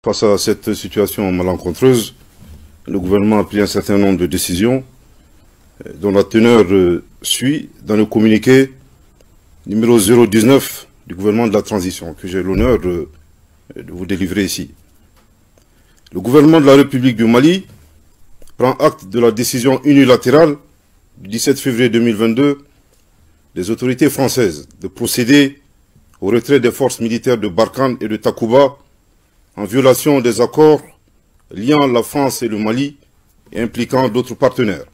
Face à cette situation malencontreuse, le gouvernement a pris un certain nombre de décisions dont la teneur suit dans le communiqué numéro 019 du gouvernement de la transition, que j'ai l'honneur de vous délivrer ici. Le gouvernement de la République du Mali prend acte de la décision unilatérale du 17 février 2022 des autorités françaises de procéder au retrait des forces militaires de Barkhane et de Takuba en violation des accords liant la France et le Mali et impliquant d'autres partenaires.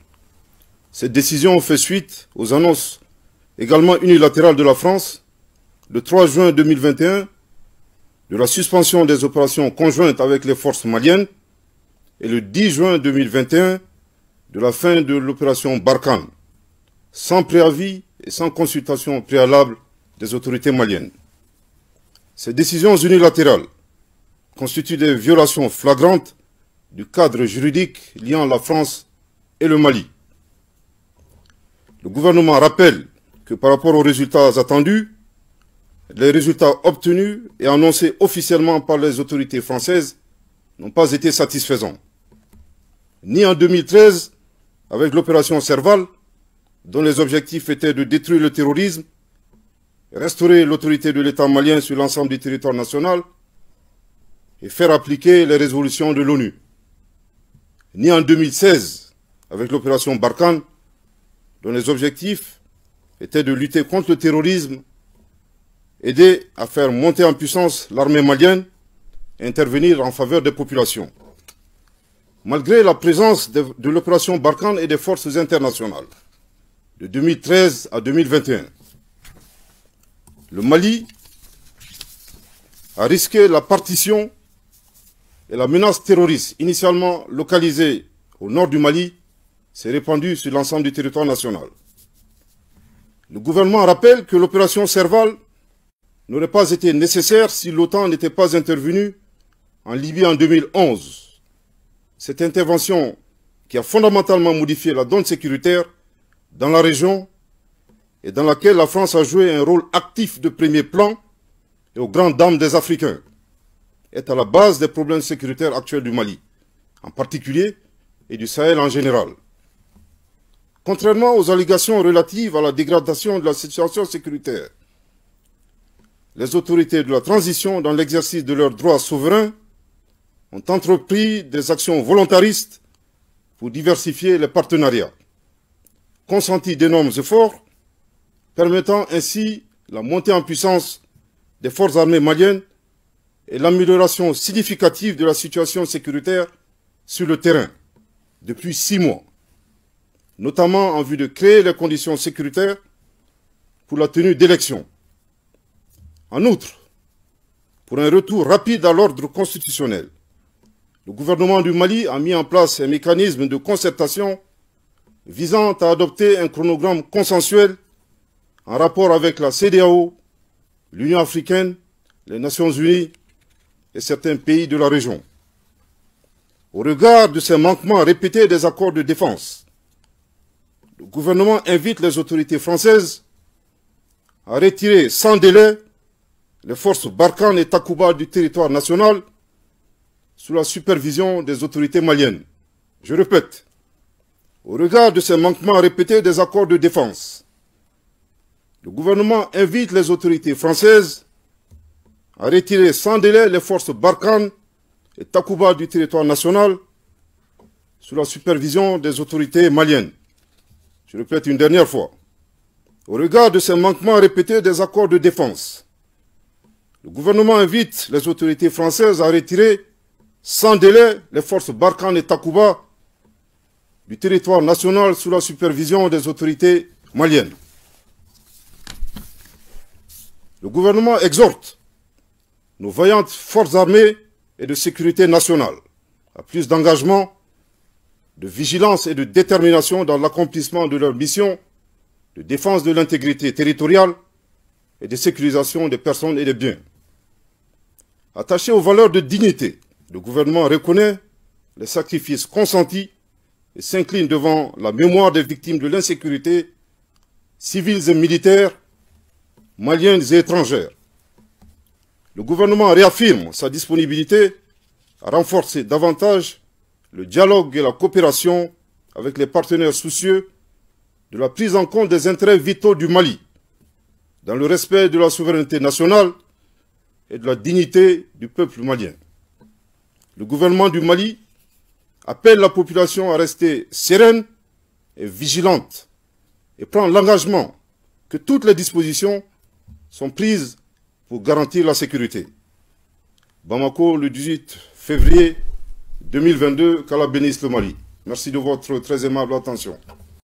Cette décision fait suite aux annonces également unilatérales de la France le 3 juin 2021 de la suspension des opérations conjointes avec les forces maliennes et le 10 juin 2021 de la fin de l'opération Barkhane, sans préavis et sans consultation préalable des autorités maliennes. Ces décisions unilatérales constituent des violations flagrantes du cadre juridique liant la France et le Mali. Le gouvernement rappelle que par rapport aux résultats attendus, les résultats obtenus et annoncés officiellement par les autorités françaises n'ont pas été satisfaisants. Ni en 2013, avec l'opération Serval, dont les objectifs étaient de détruire le terrorisme, restaurer l'autorité de l'État malien sur l'ensemble du territoire national et faire appliquer les résolutions de l'ONU. Ni en 2016, avec l'opération Barkhane, dont les objectifs étaient de lutter contre le terrorisme, aider à faire monter en puissance l'armée malienne et intervenir en faveur des populations. Malgré la présence de l'opération Barkhane et des forces internationales, de 2013 à 2021, le Mali a risqué la partition et la menace terroriste, initialement localisée au nord du Mali, s'est répandue sur l'ensemble du territoire national. Le gouvernement rappelle que l'opération Serval n'aurait pas été nécessaire si l'OTAN n'était pas intervenue en Libye en 2011. Cette intervention qui a fondamentalement modifié la donne sécuritaire dans la région et dans laquelle la France a joué un rôle actif de premier plan et aux grandes dames des Africains, est à la base des problèmes sécuritaires actuels du Mali, en particulier, et du Sahel en général. Contrairement aux allégations relatives à la dégradation de la situation sécuritaire, les autorités de la transition, dans l'exercice de leurs droits souverains, ont entrepris des actions volontaristes pour diversifier les partenariats, consenti d'énormes efforts, permettant ainsi la montée en puissance des forces armées maliennes et l'amélioration significative de la situation sécuritaire sur le terrain depuis 6 mois, notamment en vue de créer les conditions sécuritaires pour la tenue d'élections. En outre, pour un retour rapide à l'ordre constitutionnel, le gouvernement du Mali a mis en place un mécanisme de concertation visant à adopter un chronogramme consensuel en rapport avec la CEDEAO, l'Union africaine, les Nations unies et certains pays de la région. Au regard de ces manquements répétés des accords de défense, le gouvernement invite les autorités françaises à retirer sans délai les forces Barkhane et Takuba du territoire national sous la supervision des autorités maliennes. Je répète, au regard de ces manquements répétés des accords de défense, le gouvernement invite les autorités françaises à retirer sans délai les forces Barkhane et Takuba du territoire national sous la supervision des autorités maliennes. Je répète une dernière fois, au regard de ces manquements répétés des accords de défense, le gouvernement invite les autorités françaises à retirer sans délai les forces Barkhane et Takuba du territoire national sous la supervision des autorités maliennes. Le gouvernement exhorte nos vaillantes forces armées et de sécurité nationale à plus d'engagement, de vigilance et de détermination dans l'accomplissement de leur mission de défense de l'intégrité territoriale et de sécurisation des personnes et des biens. Attaché aux valeurs de dignité, le gouvernement reconnaît les sacrifices consentis et s'incline devant la mémoire des victimes de l'insécurité, civiles et militaires, maliennes et étrangères. Le gouvernement réaffirme sa disponibilité à renforcer davantage le dialogue et la coopération avec les partenaires soucieux de la prise en compte des intérêts vitaux du Mali, dans le respect de la souveraineté nationale et de la dignité du peuple malien. Le gouvernement du Mali appelle la population à rester sereine et vigilante et prend l'engagement que toutes les dispositions sont prises pour garantir la sécurité. Bamako, le 18 février 2022, qu'Allah bénisse le Mali. Merci de votre très aimable attention.